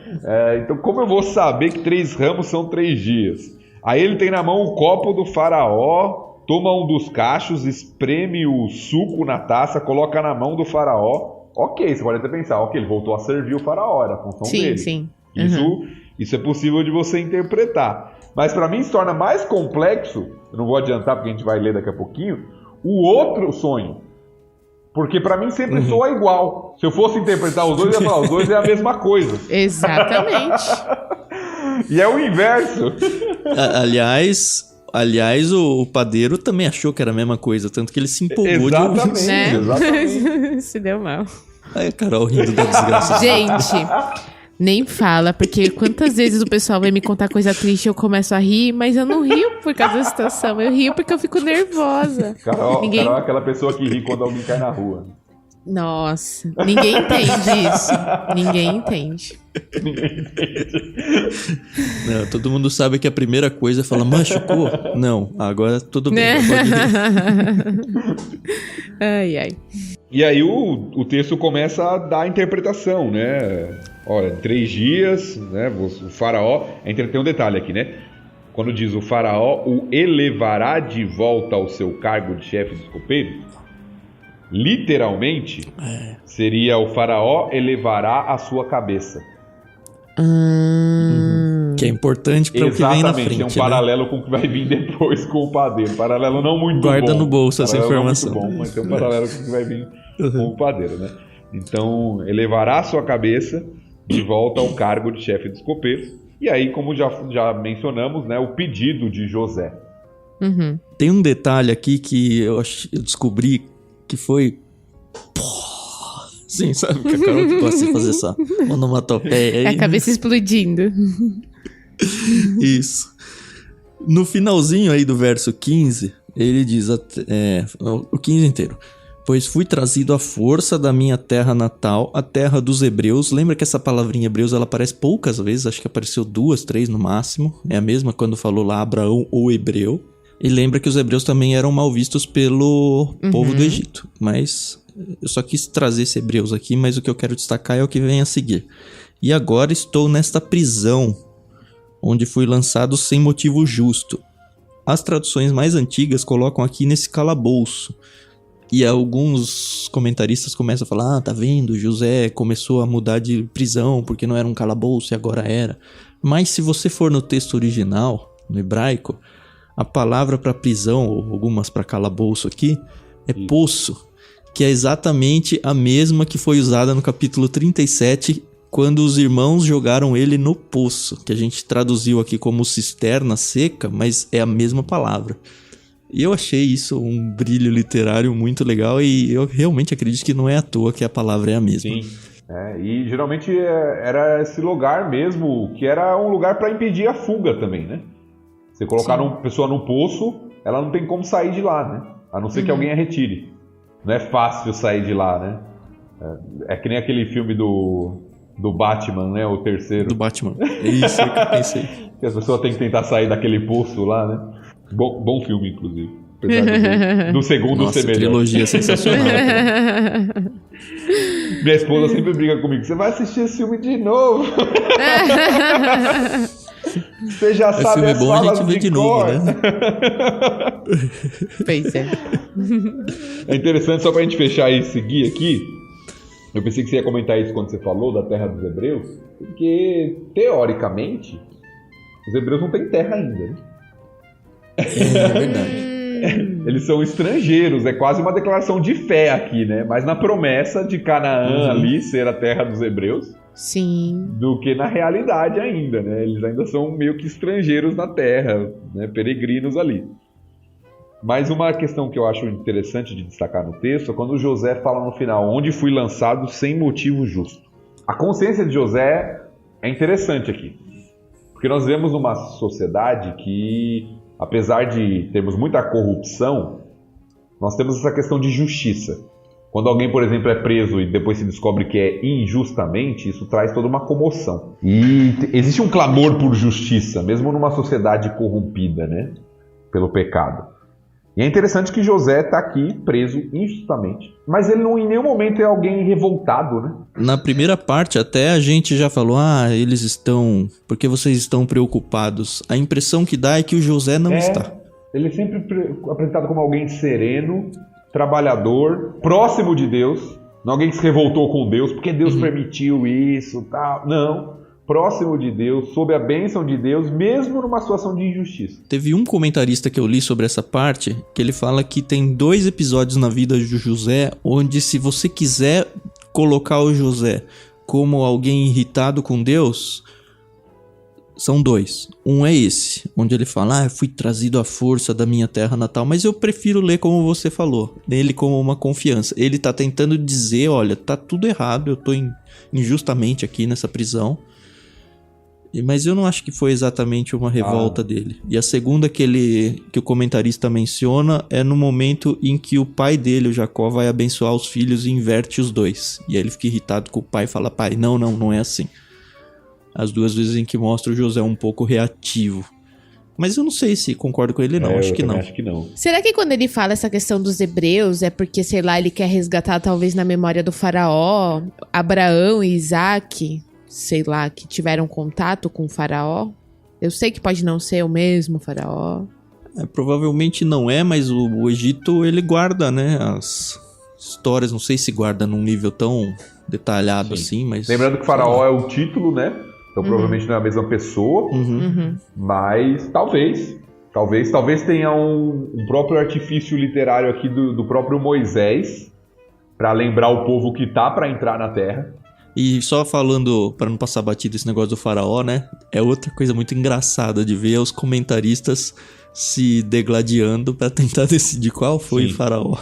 Então como eu vou saber que 3 ramos são 3 dias? Aí ele tem na mão o copo do faraó, toma um dos cachos, espreme o suco na taça, coloca na mão do faraó. Ok, você pode até pensar, ok, ele voltou a servir o faraó, era a função dele. Sim. Isso é possível de você interpretar. Mas para mim se torna mais complexo, eu não vou adiantar porque a gente vai ler daqui a pouquinho, o outro sonho. Porque para mim sempre soa igual. Se eu fosse interpretar os dois, eu ia falar, os dois é a mesma coisa. Exatamente. E é o inverso. Aliás, o padeiro também achou que era a mesma coisa, tanto que ele se empolgou de ouvir isso. Né? Exatamente. Se deu mal. Aí a Carol rindo da desgraça. Gente, nem fala, porque quantas vezes o pessoal vai me contar coisa triste e eu começo a rir, mas eu não rio por causa da situação, eu rio porque eu fico nervosa. Carol é aquela pessoa que ri quando alguém cai na rua. Nossa, ninguém entende isso. Ninguém entende. Não, todo mundo sabe que a primeira coisa é falar, machucou? Não, agora tudo bem. Pode rir. Ai. E aí o texto começa a dar interpretação, né? Olha, 3 dias, né? O faraó... Tem um detalhe aqui, né? Quando diz o faraó o elevará de volta ao seu cargo de chefe dos copeiros, literalmente, seria o faraó elevará a sua cabeça. Que é importante para o que vem na frente. Exatamente, é um paralelo com o que vai vir depois com o padeiro. Paralelo não muito bom. Guarda no bolso essa informação. Não muito bom, mas tem um paralelo com o que vai vir com o padeiro, né? Então, elevará a sua cabeça de volta ao cargo de chefe dos copeiros. E aí, como já mencionamos, né, o pedido de José. Tem um detalhe aqui que eu descobri que foi... Sim, sabe que a Carol que gosta de fazer essa onomatopeia aí. A cabeça explodindo. Isso. No finalzinho aí do verso 15, ele diz, o 15 inteiro. Pois fui trazido à força da minha terra natal, a terra dos hebreus. Lembra que essa palavrinha hebreus, ela aparece poucas vezes, acho que apareceu 2, 3 no máximo. É a mesma quando falou lá Abraão ou hebreu. E lembra que os hebreus também eram mal vistos pelo povo do Egito. Mas eu só quis trazer esse hebreus aqui, mas o que eu quero destacar é o que vem a seguir. E agora estou nesta prisão, onde fui lançado sem motivo justo. As traduções mais antigas colocam aqui nesse calabouço. E alguns comentaristas começam a falar, tá vendo, José começou a mudar de prisão porque não era um calabouço e agora era. Mas se você for no texto original, no hebraico, a palavra para prisão, ou algumas para calabouço aqui, é poço, que é exatamente a mesma que foi usada no capítulo 37, quando os irmãos jogaram ele no poço, que a gente traduziu aqui como cisterna seca, mas é a mesma palavra. E eu achei isso um brilho literário muito legal e eu realmente acredito que não é à toa que a palavra é a mesma. Sim, e geralmente era esse lugar mesmo, que era um lugar para impedir a fuga também, né? Você colocar uma pessoa no poço, ela não tem como sair de lá, né? A não ser que alguém a retire. Não é fácil sair de lá, né? É que nem aquele filme do Batman, né? O terceiro. Do Batman. É isso que eu pensei. Que a pessoa tem que tentar sair daquele poço lá, né? Bom filme, inclusive. Apesar do segundo ser melhor. Trilogia sensacional. Minha esposa sempre briga comigo. Você vai assistir esse filme de novo? Você já O sabe filme é as bom, a falas gente vê de novo, cor. né? Pois é. É interessante, só pra gente fechar e seguir aqui, eu pensei que você ia comentar isso quando você falou da terra dos hebreus, porque, teoricamente, os hebreus não têm terra ainda, né? É verdade. Eles são estrangeiros, é quase uma declaração de fé aqui, né? Mas na promessa de Canaã ali ser a terra dos hebreus, Sim. do que na realidade ainda, né? Eles ainda são meio que estrangeiros na terra, né? Peregrinos ali. Mas uma questão que eu acho interessante de destacar no texto é quando José fala no final, onde fui lançado sem motivo justo. A consciência de José é interessante aqui, porque nós vivemos numa sociedade que, apesar de termos muita corrupção, nós temos essa questão de justiça. Quando alguém, por exemplo, é preso e depois se descobre que é injustamente, isso traz toda uma comoção. E existe um clamor por justiça, mesmo numa sociedade corrompida, né? Pelo pecado. E é interessante que José está aqui preso injustamente, mas ele não em nenhum momento é alguém revoltado, né? Na primeira parte até a gente já falou, eles estão... Porque vocês estão preocupados. A impressão que dá é que o José não está. Ele é sempre apresentado como alguém sereno, trabalhador, próximo de Deus, não alguém que se revoltou com Deus, porque Deus permitiu isso, tal. Não, próximo de Deus, sob a bênção de Deus, mesmo numa situação de injustiça. Teve um comentarista que eu li sobre essa parte, que ele fala que tem 2 episódios na vida de José, onde se você quiser colocar o José como alguém irritado com Deus, são 2. Um é esse, onde ele fala, eu fui trazido à força da minha terra natal, mas eu prefiro ler como você falou, nele como uma confiança. Ele tá tentando dizer, olha, tá tudo errado, eu tô injustamente aqui nessa prisão, mas eu não acho que foi exatamente uma revolta dele. E a segunda que o comentarista menciona é no momento em que o pai dele, o Jacó, vai abençoar os filhos e inverte os 2. E aí ele fica irritado com o pai e fala, pai, não é assim. As 2 vezes em que mostra o José um pouco reativo. Mas eu não sei se concordo com ele, não. Acho que não. Acho que não. Será que quando ele fala essa questão dos hebreus é porque, sei lá, ele quer resgatar talvez na memória do faraó, Abraão e Isaac, sei lá, que tiveram contato com o faraó? Eu sei que pode não ser o mesmo faraó. Provavelmente não é, mas o Egito, ele guarda, né, as histórias. Não sei se guarda num nível tão detalhado assim, mas... Lembrando que faraó é o título, né? Então provavelmente não é a mesma pessoa, mas talvez tenha um próprio artifício literário aqui do próprio Moisés para lembrar o povo que tá para entrar na terra. E só falando, para não passar batido esse negócio do faraó, né? É outra coisa muito engraçada de ver os comentaristas se degladiando para tentar decidir qual foi o faraó.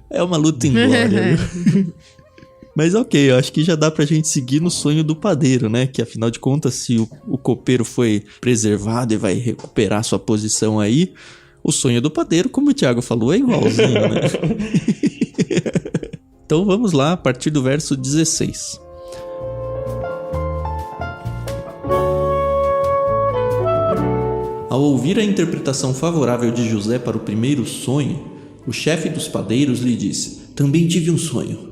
É uma luta em glória, viu? Mas ok, eu acho que já dá pra gente seguir no sonho do padeiro, né? Que afinal de contas, se o copeiro foi preservado e vai recuperar sua posição aí, o sonho do padeiro, como o Thiago falou, é igualzinho, né? Então vamos lá, a partir do verso 16. Ao ouvir a interpretação favorável de José para o primeiro sonho, o chefe dos padeiros lhe disse: também tive um sonho.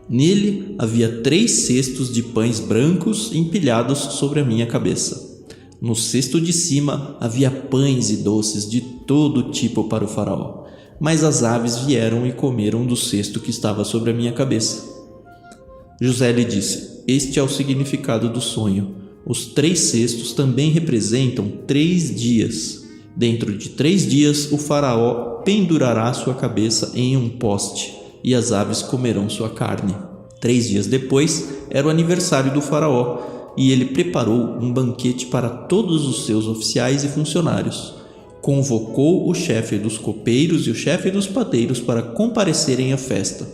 Nele havia 3 cestos de pães brancos empilhados sobre a minha cabeça. No cesto de cima havia pães e doces de todo tipo para o faraó, mas as aves vieram e comeram do cesto que estava sobre a minha cabeça. José lhe disse: este é o significado do sonho. Os 3 cestos também representam 3 dias. Dentro de 3 dias o faraó pendurará sua cabeça em um poste e as aves comerão sua carne. 3 dias depois era o aniversário do faraó e ele preparou um banquete para todos os seus oficiais e funcionários. Convocou o chefe dos copeiros e o chefe dos padeiros para comparecerem à festa.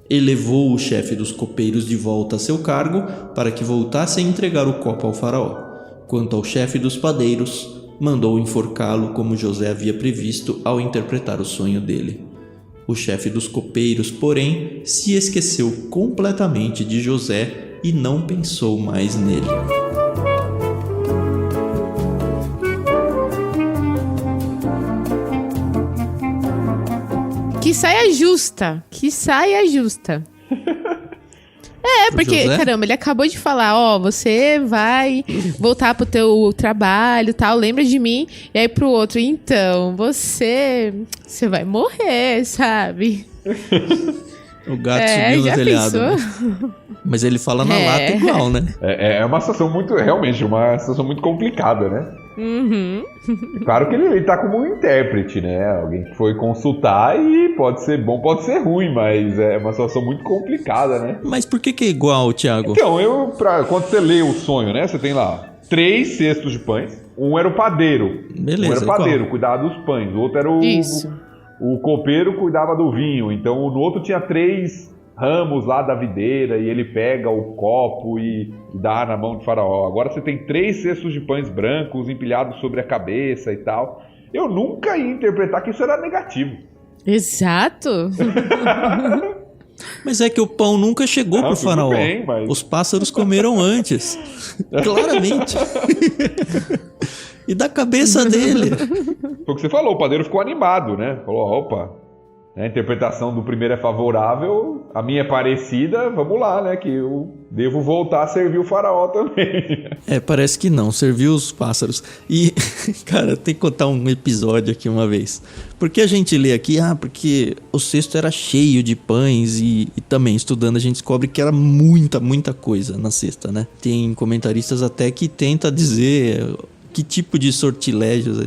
Elevou o chefe dos copeiros de volta a seu cargo para que voltasse a entregar o copo ao faraó. Quanto ao chefe dos padeiros, mandou enforcá-lo como José havia previsto ao interpretar o sonho dele. O chefe dos copeiros, porém, se esqueceu completamente de José e não pensou mais nele. Que saia justa! Que saia justa! Porque, José? caramba, ele acabou de falar, você vai voltar pro teu trabalho e tal, lembra de mim. E aí pro outro, então, você vai morrer, sabe? O gato subiu no já telhado. pensou? Né? Mas ele fala na lata igual, né? É uma situação realmente uma situação muito complicada, né? Uhum. Claro que ele tá como um intérprete, né? Alguém que foi consultar e pode ser bom, pode ser ruim, mas é uma situação muito complicada, né? Mas por que é igual, Thiago? Então, quando você lê o sonho, né? Você tem lá 3 cestos de pães. Um era o padeiro. Beleza, Um era o padeiro, igual. cuidava dos pães. O outro era Isso. o copeiro, cuidava do vinho. Então, no outro tinha 3 ramos lá da videira e ele pega o copo e dá na mão de Faraó. Agora você tem 3 cestos de pães brancos empilhados sobre a cabeça e tal. Eu nunca ia interpretar que isso era negativo. Exato. Mas é que o pão nunca chegou pro tudo faraó. bem, mas- Os pássaros comeram antes. Claramente. E da cabeça dele. Foi o que você falou, o padeiro ficou animado, né? Falou, opa, a interpretação do primeiro é favorável, a minha é parecida, vamos lá, né? Que eu devo voltar a servir o faraó também. Parece que não. Serviu os pássaros. E, cara, tem que contar um episódio aqui uma vez. Porque a gente lê aqui, porque o cesto era cheio de pães e também estudando a gente descobre que era muita coisa na cesta, né? Tem comentaristas até que tenta dizer que tipo de sortilégios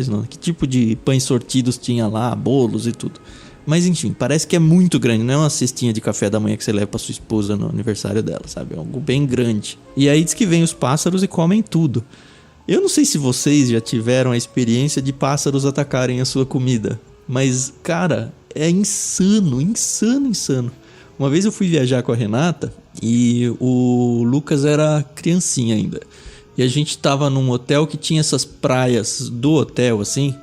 não, que tipo de pães sortidos tinha lá, bolos e tudo. Mas enfim, parece que é muito grande, não é uma cestinha de café da manhã que você leva pra sua esposa no aniversário dela, sabe? É algo bem grande. E aí diz que vem os pássaros e comem tudo. Eu não sei se vocês já tiveram a experiência de pássaros atacarem a sua comida, mas, cara, é insano. Uma vez eu fui viajar com a Renata e o Lucas era criancinha ainda. E a gente tava num hotel que tinha essas praias do hotel, assim.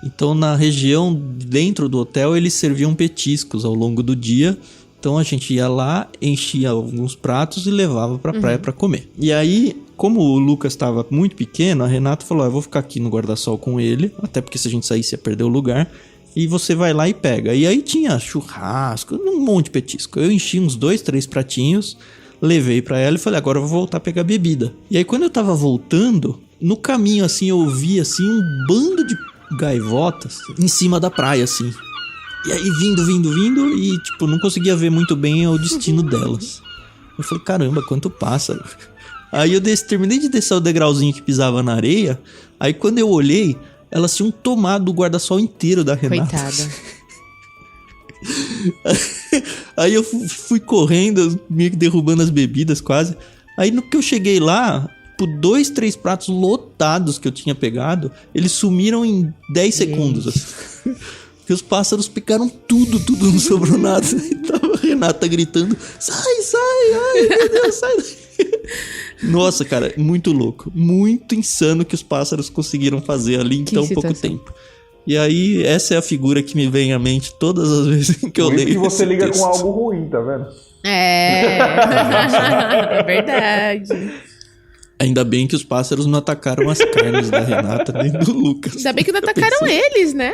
Então, na região dentro do hotel, eles serviam petiscos ao longo do dia. Então, a gente ia lá, enchia alguns pratos e levava pra praia pra comer. E aí, como o Lucas estava muito pequeno, a Renata falou, eu vou ficar aqui no guarda-sol com ele, até porque se a gente saísse ia perder o lugar, e você vai lá e pega. E aí tinha churrasco, um monte de petisco. Eu enchi uns 2, 3 pratinhos, levei pra ela e falei, agora eu vou voltar a pegar bebida. E aí, quando eu tava voltando, no caminho, assim, eu ouvi, assim, um bando de gaivotas em cima da praia, assim. E aí vindo e, tipo, não conseguia ver muito bem o destino delas. Eu falei, caramba, quanto pássaro. Aí eu terminei de descer o degrauzinho que pisava na areia. Aí quando eu olhei, elas tinham tomado o guarda-sol inteiro da Renata. Coitada. Aí eu fui correndo, meio que derrubando as bebidas quase. Aí no que eu cheguei lá, por 2, 3 pratos lotados que eu tinha pegado, eles sumiram em 10 segundos. Porque os pássaros picaram tudo, não sobrou nada. E tava a Renata gritando, sai, ai meu Deus, sai daí. Nossa, cara, muito louco. Muito insano que os pássaros conseguiram fazer ali em tão pouco tempo. E aí, essa é a figura que me vem à mente todas as vezes que eu leio. Por isso que você liga texto. com algo ruim, tá vendo? É verdade. Ainda bem que os pássaros não atacaram as carnes da Renata nem do Lucas. Ainda bem que não atacaram eles, né?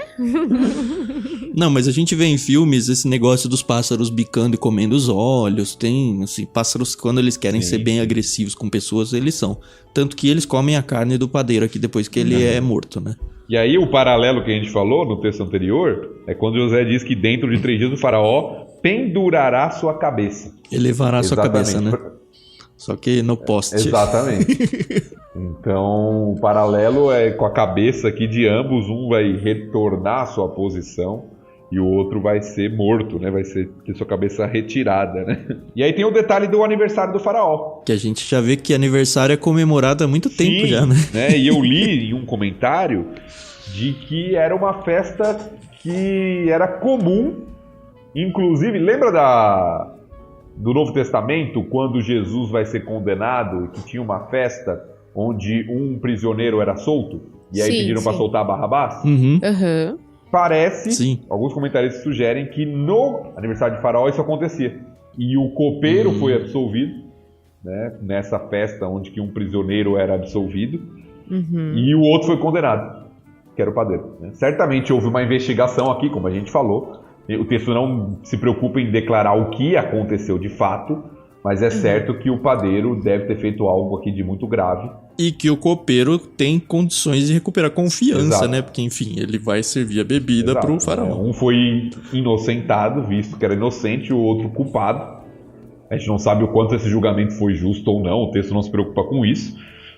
Não, mas a gente vê em filmes esse negócio dos pássaros bicando e comendo os olhos. Tem, assim, pássaros, quando eles querem ser bem agressivos com pessoas, eles são. Tanto que eles comem a carne do padeiro aqui depois que ele é morto, né? E aí o paralelo que a gente falou no texto anterior é quando José diz que dentro de 3 dias o faraó pendurará sua cabeça. Elevará sua cabeça, né? Só que no poste. Exatamente. Então, o paralelo é com a cabeça aqui de ambos. Um vai retornar à sua posição e o outro vai ser morto, né? Vai ter sua cabeça retirada, né? E aí tem o detalhe do aniversário do faraó. Que a gente já vê que aniversário é comemorado há muito tempo já, né? E eu li em um comentário de que era uma festa que era comum. Inclusive, lembra do Novo Testamento, quando Jesus vai ser condenado, que tinha uma festa onde um prisioneiro era solto, e aí pediram para soltar Barrabás? Uhum. Parece, alguns comentaristas sugerem que no aniversário de Faraó isso acontecia. E o copeiro foi absolvido, né, nessa festa onde que um prisioneiro era absolvido, e o outro foi condenado, que era o padeiro. Né? Certamente houve uma investigação aqui, como a gente falou. O texto não se preocupa em declarar o que aconteceu de fato, Mas é certo que o padeiro deve ter feito algo aqui de muito grave. E que o copeiro tem condições de recuperar confiança, Exato. né? Porque, enfim, ele vai servir a bebida pro faraó. Um foi inocentado, visto que era inocente, e o outro culpado. A gente não sabe o quanto esse julgamento foi justo ou não, o texto não se preocupa com isso.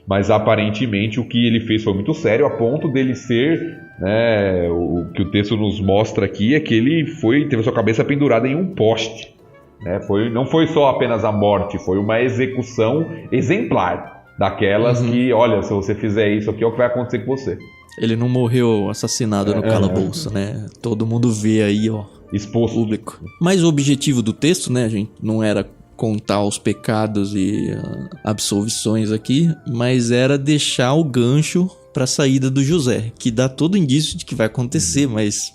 Mas aparentemente o que ele fez foi muito sério, a ponto dele ser, né, o que o texto nos mostra aqui é que ele teve a sua cabeça pendurada em um poste. Né? Não foi só apenas a morte, foi uma execução exemplar. Daquelas que, olha, se você fizer isso aqui, é o que vai acontecer com você. Ele não morreu assassinado no calabouço, né? Todo mundo vê aí, ó. Exposto. Público. Mas o objetivo do texto, né, gente, não era contar os pecados e absolvições aqui, mas era deixar o gancho pra saída do José, que dá todo indício de que vai acontecer, mas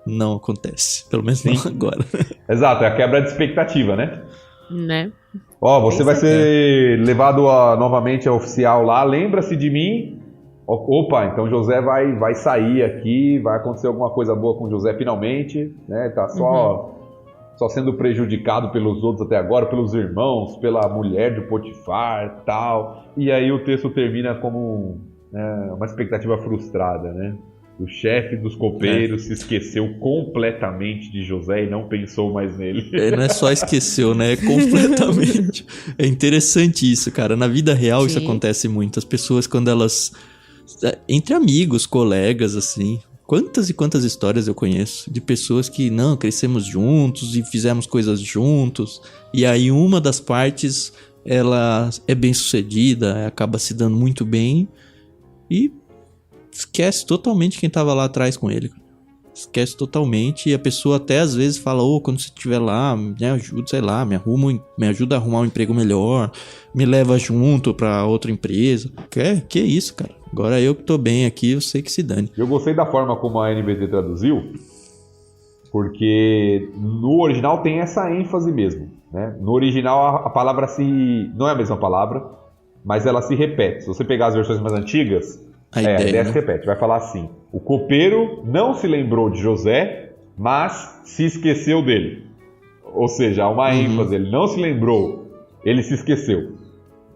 não acontece. Pelo menos não agora. Exato, é a quebra de expectativa, né? Né? Ó, você vai ser levado novamente ao oficial lá, lembra-se de mim. Opa, então José vai sair aqui, vai acontecer alguma coisa boa com José finalmente, né? Tá só sendo prejudicado pelos outros até agora, pelos irmãos, pela mulher de Potifar e tal. E aí o texto termina como uma expectativa frustrada, né? O chefe dos copeiros se esqueceu completamente de José e não pensou mais nele. Não é só esqueceu, né? É completamente. É interessante isso, cara. Na vida real isso acontece muito. As pessoas, quando elas... Entre amigos, colegas, assim... Quantas e quantas histórias eu conheço de pessoas que, não, crescemos juntos e fizemos coisas juntos. E aí uma das partes, ela é bem sucedida, acaba se dando muito bem e... esquece totalmente quem tava lá atrás com ele. Esquece totalmente. E a pessoa até às vezes fala: quando você estiver lá, me ajuda, sei lá, me ajuda a arrumar um emprego melhor, me leva junto pra outra empresa. Que isso, cara? Agora eu que tô bem aqui, eu sei que se dane. Eu gostei da forma como a NVT traduziu, porque no original tem essa ênfase mesmo, né? No original a palavra não é a mesma palavra, mas ela se repete. Se você pegar as versões mais antigas, a ideia se repete. Vai falar assim: o copeiro não se lembrou de José, mas se esqueceu dele. Ou seja, há uma ênfase. Ele não se lembrou, ele se esqueceu.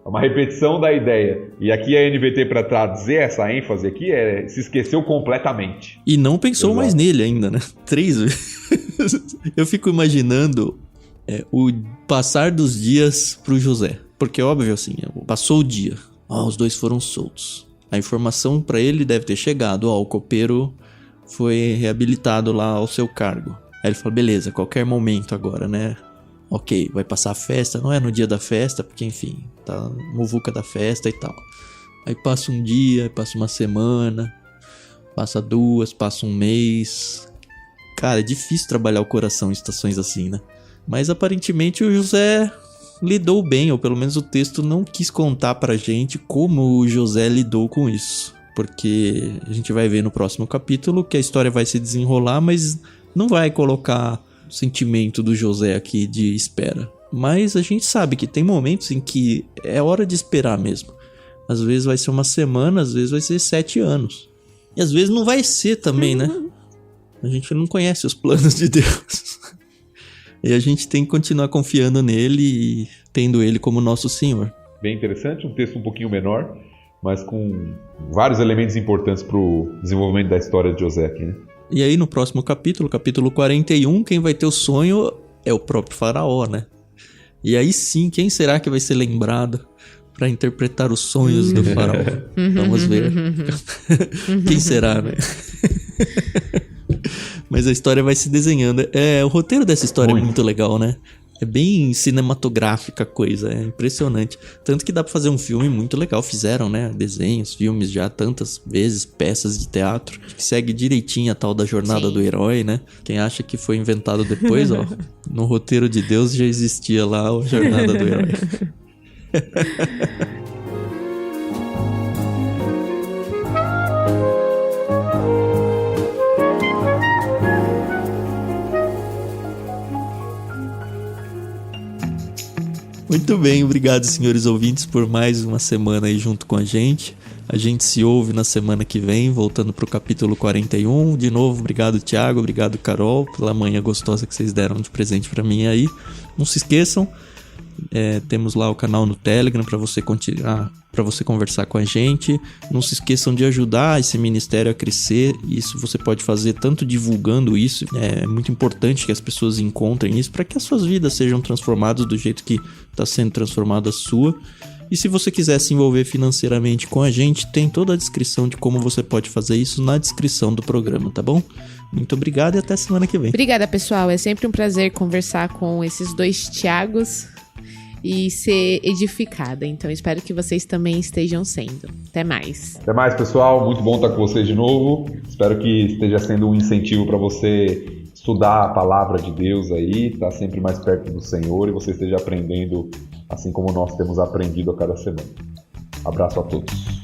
É uma repetição da ideia. E aqui a NVT, para traduzir essa ênfase aqui, se esqueceu completamente. E não pensou mais nele ainda, né? 3 vezes. Eu fico imaginando o passar dos dias pro José. Porque, óbvio, assim, passou o dia. Os dois foram soltos. A informação pra ele deve ter chegado. O copeiro foi reabilitado lá ao seu cargo. Aí ele fala: beleza, qualquer momento agora, né? Ok, vai passar a festa. Não é no dia da festa, porque enfim, tá muvuca da festa e tal. Aí passa um dia, passa uma semana, passa 2, passa um mês. Cara, é difícil trabalhar o coração em situações assim, né? Mas aparentemente o José lidou bem, ou pelo menos o texto não quis contar pra gente como o José lidou com isso. Porque a gente vai ver no próximo capítulo que a história vai se desenrolar, mas não vai colocar o sentimento do José aqui de espera. Mas a gente sabe que tem momentos em que é hora de esperar mesmo. Às vezes vai ser uma semana, às vezes vai ser 7 anos. E às vezes não vai ser também, né? A gente não conhece os planos de Deus. E a gente tem que continuar confiando nele e tendo ele como nosso Senhor. Bem interessante, um texto um pouquinho menor, mas com vários elementos importantes para o desenvolvimento da história de José aqui, né? E aí no próximo capítulo, capítulo 41, quem vai ter o sonho é o próprio faraó, né? E aí sim, quem será que vai ser lembrado para interpretar os sonhos do faraó? Vamos ver. Quem será, né? Mas a história vai se desenhando. O roteiro dessa história é muito legal, né? É bem cinematográfica a coisa, é impressionante. Tanto que dá pra fazer um filme muito legal. Fizeram, né? Desenhos, filmes já tantas vezes, peças de teatro. Que segue direitinho a tal da jornada do herói, né? Quem acha que foi inventado depois, ó. No roteiro de Deus já existia lá a jornada do herói. Muito bem, obrigado, senhores ouvintes, por mais uma semana aí junto com a gente. A gente se ouve na semana que vem, voltando pro capítulo 41. De novo, obrigado, Thiago, obrigado, Carol, pela manhã gostosa que vocês deram de presente pra mim aí. Não se esqueçam, Temos lá o canal no Telegram para você conversar com a gente. Não se esqueçam de ajudar esse ministério a crescer. Isso você pode fazer tanto divulgando isso. É muito importante que as pessoas encontrem isso para que as suas vidas sejam transformadas do jeito que está sendo transformada a sua. E se você quiser se envolver financeiramente com a gente, tem toda a descrição de como você pode fazer isso na descrição do programa, tá bom? Muito obrigado e até semana que vem. Obrigada, pessoal. É sempre um prazer conversar com esses dois Tiagos e ser edificada. Então, espero que vocês também estejam sendo. Até mais. Até mais, pessoal. Muito bom estar com vocês de novo. Espero que esteja sendo um incentivo para você estudar a palavra de Deus aí, estar sempre mais perto do Senhor e você esteja aprendendo assim como nós temos aprendido a cada semana. Abraço a todos.